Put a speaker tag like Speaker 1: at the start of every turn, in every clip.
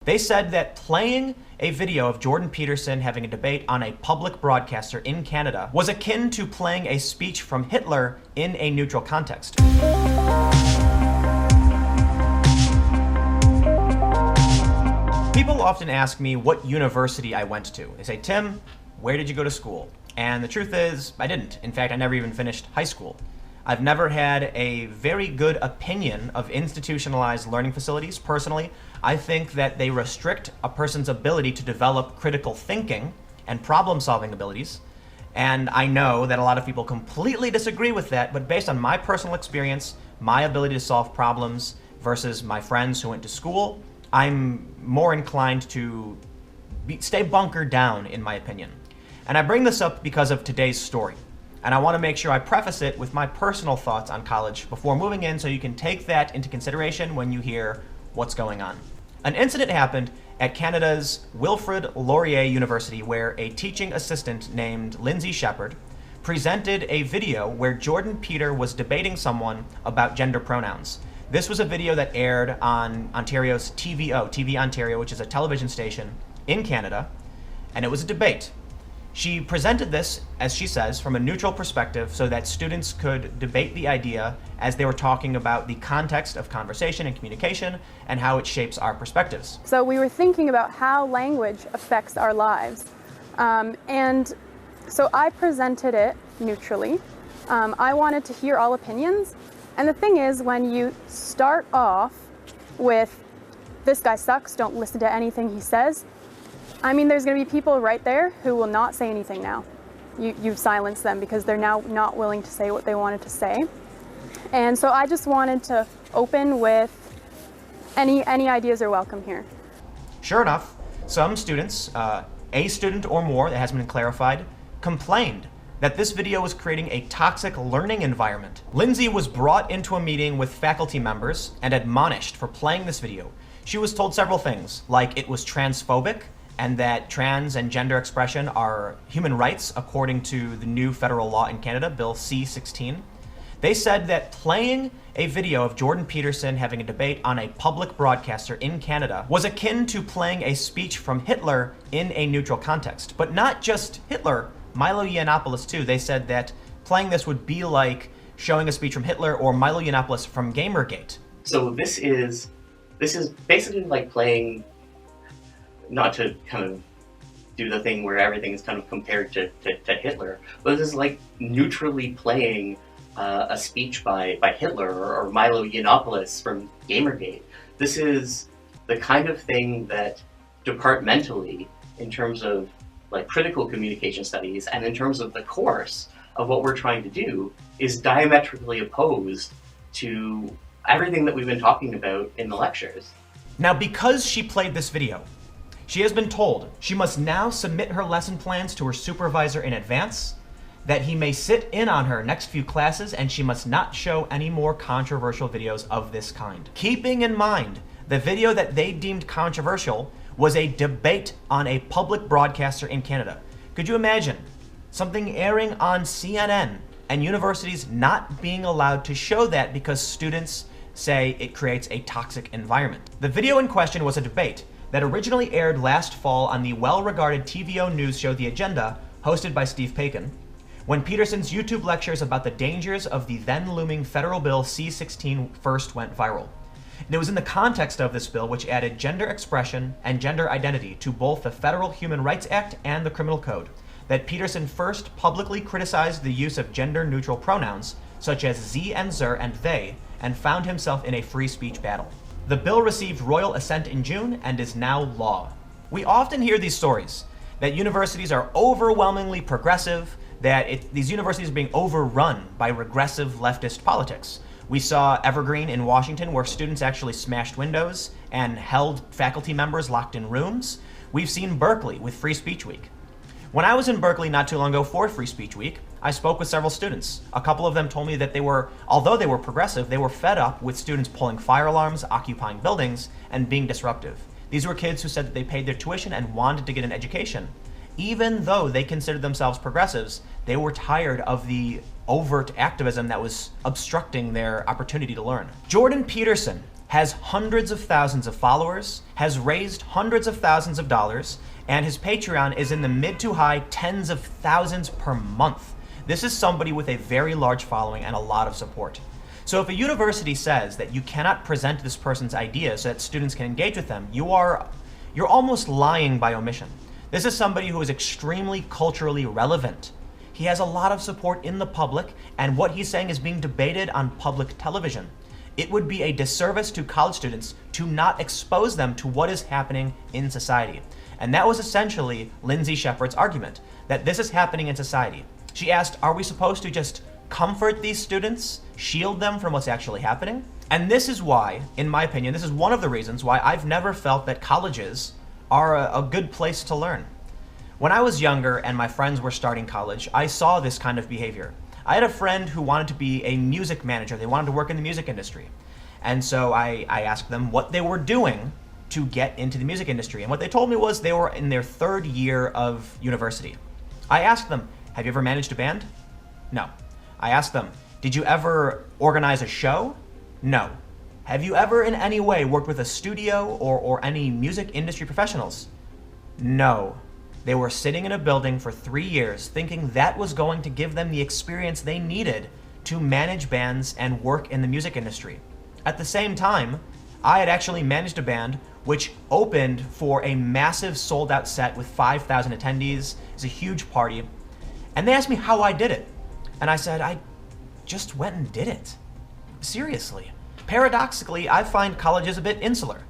Speaker 1: They said that playing a video of Jordan Peterson having a debate on a public broadcaster in Canada was akin to playing a speech from Hitler in a neutral context. People often ask me what university I went to. They say, "Tim, where did you go to school?" And the truth is, I didn't. In fact, I never even finished high school. I've never had a very good opinion of institutionalized learning facilities. Personally, I think that they restrict a person's ability to develop critical thinking and problem-solving abilities. And I know that a lot of people completely disagree with that, but based on my personal experience, my ability to solve problems versus my friends who went to school, I'm more inclined to stay bunkered down, in my opinion. And I bring this up because of today's story. And I want to make sure I preface it with my personal thoughts on college before moving in, so you can take that into consideration when you hear what's going on. An incident happened at Canada's Wilfrid Laurier University where a teaching assistant named Lindsay Shepherd presented a video where Jordan Peter was debating someone about gender pronouns. This was a video that aired on Ontario's TVO, TV Ontario, which is a television station in Canada, and it was a debate. She presented this, as she says, from a neutral perspective so that students could debate the idea as they were talking about the context of conversation and communication and how it shapes our perspectives.
Speaker 2: So we were thinking about how language affects our lives. And so I presented it neutrally. I wanted to hear all opinions. And the thing is, when you start off with, "This guy sucks, don't listen to anything he says," I mean, there's going to be people right there who will not say anything now. You've silenced them because they're now not willing to say what they wanted to say. And so I just wanted to open with any ideas are welcome here.
Speaker 1: Sure enough, some students, a student or more, that hasn't been clarified, complained that this video was creating a toxic learning environment. Lindsay was brought into a meeting with faculty members and admonished for playing this video. She was told several things, like it was transphobic, and that trans and gender expression are human rights according to the new federal law in Canada, Bill C-16. They said that playing a video of Jordan Peterson having a debate on a public broadcaster in Canada was akin to playing a speech from Hitler in a neutral context. But not just Hitler, Milo Yiannopoulos too. They said that playing this would be like showing a speech from Hitler or Milo Yiannopoulos from Gamergate.
Speaker 3: So this is basically like playing, not to kind of do the thing where everything is kind of compared to Hitler, but this is like neutrally playing a speech by Hitler or Milo Yiannopoulos from Gamergate. This is the kind of thing that departmentally, in terms of like critical communication studies and in terms of the course of what we're trying to do, is diametrically opposed to everything that we've been talking about in the lectures.
Speaker 1: Now, because she played this video, she has been told she must now submit her lesson plans to her supervisor in advance, that he may sit in on her next few classes, and she must not show any more controversial videos of this kind. Keeping in mind, the video that they deemed controversial was a debate on a public broadcaster in Canada. Could you imagine something airing on CNN and universities not being allowed to show that because students say it creates a toxic environment? The video in question was a debate that originally aired last fall on the well-regarded TVO news show The Agenda, hosted by Steve Paikin, when Peterson's YouTube lectures about the dangers of the then-looming federal bill C-16 first went viral. And it was in the context of this bill, which added gender expression and gender identity to both the Federal Human Rights Act and the Criminal Code, that Peterson first publicly criticized the use of gender-neutral pronouns, such as ze and zer and they, and found himself in a free speech battle. The bill received royal assent in June and is now law. We often hear these stories, that universities are overwhelmingly progressive, that these universities are being overrun by regressive leftist politics. We saw Evergreen in Washington, where students actually smashed windows and held faculty members locked in rooms. We've seen Berkeley with Free Speech Week. When I was in Berkeley not too long ago for Free Speech Week, I spoke with several students. A couple of them told me that although they were progressive, they were fed up with students pulling fire alarms, occupying buildings, and being disruptive. These were kids who said that they paid their tuition and wanted to get an education. Even though they considered themselves progressives, they were tired of the overt activism that was obstructing their opportunity to learn. Jordan Peterson has hundreds of thousands of followers, has raised hundreds of thousands of dollars, and his Patreon is in the mid to high tens of thousands per month. This is somebody with a very large following and a lot of support. So if a university says that you cannot present this person's ideas so that students can engage with them, you're almost lying by omission. This is somebody who is extremely culturally relevant. He has a lot of support in the public, and what he's saying is being debated on public television. It would be a disservice to college students to not expose them to what is happening in society. And that was essentially Lindsay Shepherd's argument, that this is happening in society. She asked, are we supposed to just comfort these students, shield them from what's actually happening? And this is why, in my opinion, this is one of the reasons why I've never felt that colleges are a good place to learn. When I was younger and my friends were starting college, I saw this kind of behavior. I had a friend who wanted to be a music manager. They wanted to work in the music industry. And so I asked them what they were doing to get into the music industry. And what they told me was they were in their third year of university. I asked them, have you ever managed a band? No. I asked them, did you ever organize a show? No. Have you ever in any way worked with a studio or any music industry professionals? No. They were sitting in a building for 3 years thinking that was going to give them the experience they needed to manage bands and work in the music industry. At the same time, I had actually managed a band which opened for a massive sold-out set with 5,000 attendees. It was a huge party. And they asked me how I did it. And I said, I just went and did it. Seriously. Paradoxically, I find colleges a bit insular.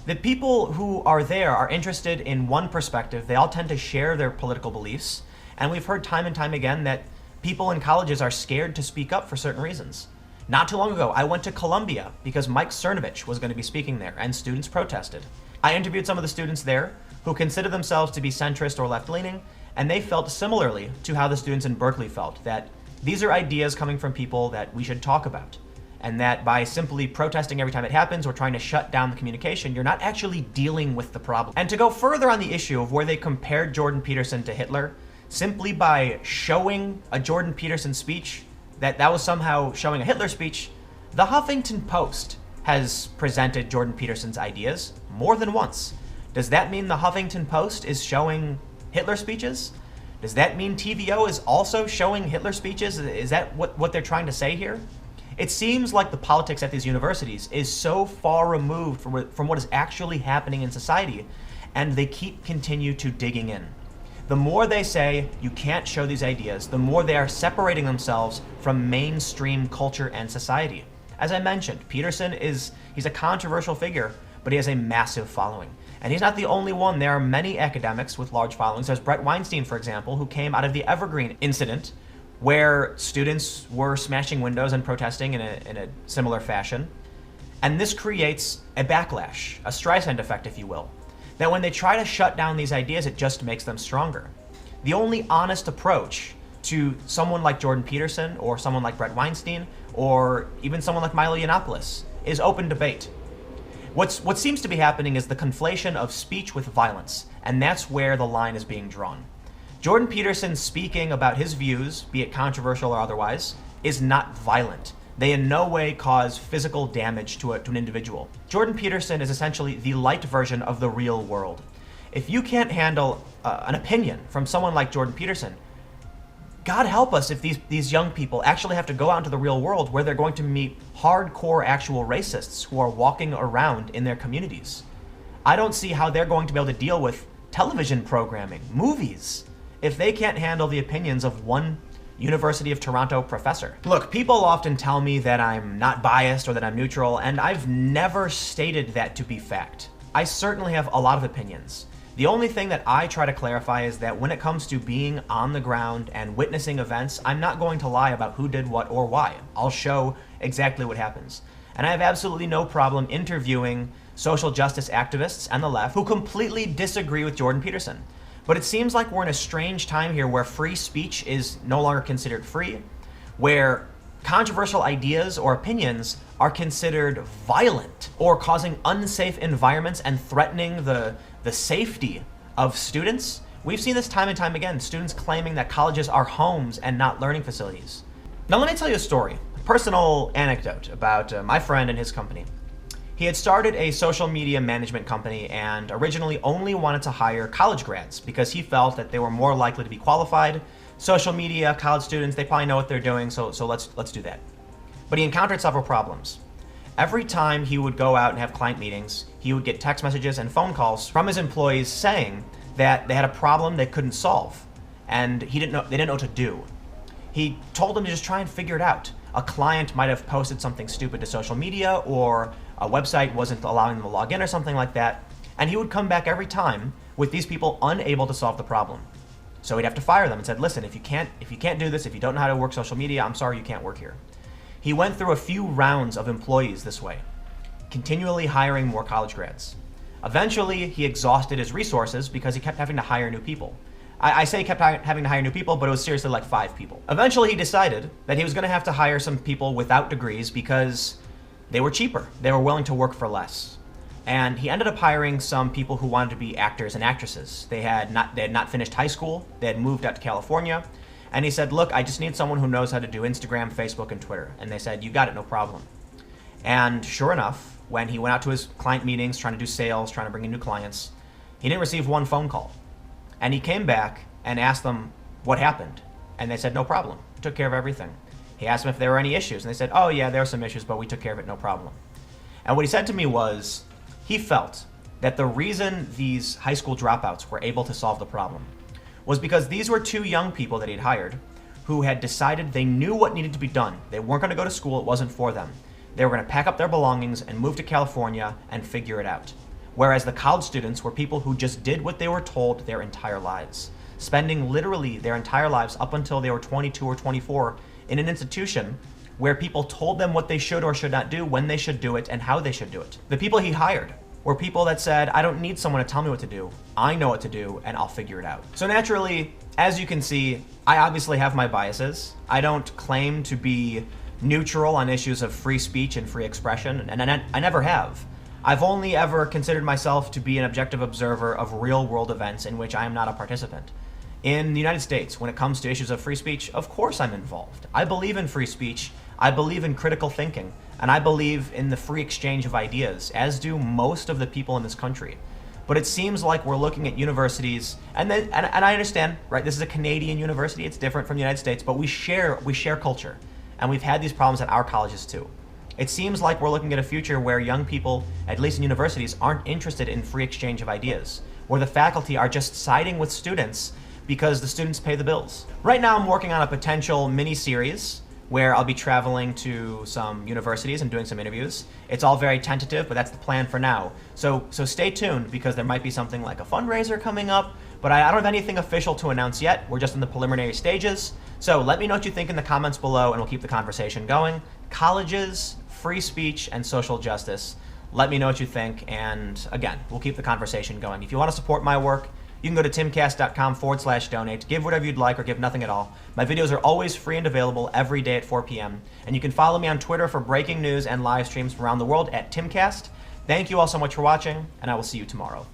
Speaker 1: The people who are there are interested in one perspective. They all tend to share their political beliefs. And we've heard time and time again that people in colleges are scared to speak up for certain reasons. Not too long ago, I went to Columbia because Mike Cernovich was going to be speaking there, and students protested. I interviewed some of the students there who consider themselves to be centrist or left-leaning, and they felt similarly to how the students in Berkeley felt, that these are ideas coming from people that we should talk about, and that by simply protesting every time it happens or trying to shut down the communication, you're not actually dealing with the problem. And to go further on the issue of where they compared Jordan Peterson to Hitler, simply by showing a Jordan Peterson speech, that was somehow showing a Hitler speech, the Huffington Post has presented Jordan Peterson's ideas more than once. Does that mean the Huffington Post is showing Hitler speeches? Does that mean TVO is also showing Hitler speeches? Is that what they're trying to say here? It seems like the politics at these universities is so far removed from what is actually happening in society, and they continue to digging in. The more they say you can't show these ideas, the more they are separating themselves from mainstream culture and society. As I mentioned, Peterson he's a controversial figure, but he has a massive following. And he's not the only one. There are many academics with large followings. There's Brett Weinstein, for example, who came out of the Evergreen incident, where students were smashing windows and protesting in a similar fashion. And this creates a backlash, a Streisand effect, if you will. That when they try to shut down these ideas, it just makes them stronger. The only honest approach to someone like Jordan Peterson or someone like Brett Weinstein or even someone like Milo Yiannopoulos is open debate. What seems to be happening is the conflation of speech with violence, and that's where the line is being drawn. Jordan Peterson speaking about his views, be it controversial or otherwise, is not violent. They in no way cause physical damage to an individual. Jordan Peterson is essentially the light version of the real world. If you can't handle an opinion from someone like Jordan Peterson, God help us if these young people actually have to go out into the real world where they're going to meet hardcore actual racists who are walking around in their communities. I don't see how they're going to be able to deal with television programming, movies, if they can't handle the opinions of one University of Toronto professor. Look, people often tell me that I'm not biased or that I'm neutral, and I've never stated that to be fact. I certainly have a lot of opinions. The only thing that I try to clarify is that when it comes to being on the ground and witnessing events, I'm not going to lie about who did what or why. I'll show exactly what happens. And I have absolutely no problem interviewing social justice activists and the left who completely disagree with Jordan Peterson. But it seems like we're in a strange time here where free speech is no longer considered free, where controversial ideas or opinions are considered violent or causing unsafe environments and threatening the safety of students. We've seen this time and time again, students claiming that colleges are homes and not learning facilities. Now let me tell you a story, a personal anecdote about my friend and his company. He had started a social media management company and originally only wanted to hire college grads because he felt that they were more likely to be qualified. Social media, college students, they probably know what they're doing, so let's do that. But he encountered several problems. Every time he would go out and have client meetings, he would get text messages and phone calls from his employees saying that they had a problem they couldn't solve, and they didn't know what to do. He told them to just try and figure it out. A client might have posted something stupid to social media, or a website wasn't allowing them to log in or something like that, and he would come back every time with these people unable to solve the problem. So he'd have to fire them and said, listen, if you can't do this, if you don't know how to work social media, I'm sorry, you can't work here. He went through a few rounds of employees this way, continually hiring more college grads. Eventually, he exhausted his resources because he kept having to hire new people. I say he kept having to hire new people, but it was seriously like 5 people. Eventually, he decided that he was going to have to hire some people without degrees because they were cheaper. They were willing to work for less. And he ended up hiring some people who wanted to be actors and actresses. They had not finished high school. They had moved out to California. And he said, look, I just need someone who knows how to do Instagram, Facebook, and Twitter. And they said, you got it, no problem. And sure enough, when he went out to his client meetings, trying to do sales, trying to bring in new clients, he didn't receive one phone call. And he came back and asked them what happened. And they said, no problem. We took care of everything. He asked them if there were any issues. And they said, oh yeah, there are some issues, but we took care of it, no problem. And what he said to me was, he felt that the reason these high school dropouts were able to solve the problem was because these were 2 young people that he'd hired who had decided they knew what needed to be done. They weren't going to go to school. It wasn't for them. They were going to pack up their belongings and move to California and figure it out. Whereas the college students were people who just did what they were told their entire lives, spending literally their entire lives up until they were 22 or 24 in an institution where people told them what they should or should not do, when they should do it, and how they should do it. The people he hired were people that said, I don't need someone to tell me what to do. I know what to do, and I'll figure it out. So naturally, as you can see, I obviously have my biases. I don't claim to be neutral on issues of free speech and free expression, and I never have. I've only ever considered myself to be an objective observer of real-world events in which I am not a participant. In the United States, when it comes to issues of free speech, of course I'm involved. I believe in free speech. I believe in critical thinking. And I believe in the free exchange of ideas, as do most of the people in this country. But it seems like we're looking at universities, and I understand, right? This is a Canadian university. It's different from the United States, but we share culture, and we've had these problems at our colleges too. It seems like we're looking at a future where young people, at least in universities, aren't interested in free exchange of ideas, where the faculty are just siding with students because the students pay the bills. Right now, I'm working on a potential mini-series where I'll be traveling to some universities and doing some interviews. It's all very tentative, but that's the plan for now. So stay tuned, because there might be something like a fundraiser coming up, but I don't have anything official to announce yet. We're just in the preliminary stages. So let me know what you think in the comments below, and we'll keep the conversation going. Colleges, free speech, and social justice. Let me know what you think, and again, we'll keep the conversation going. If you want to support my work, you can go to timcast.com/donate, give whatever you'd like or give nothing at all. My videos are always free and available every day at 4 p.m. And you can follow me on Twitter for breaking news and live streams from around the world at Timcast. Thank you all so much for watching, and I will see you tomorrow.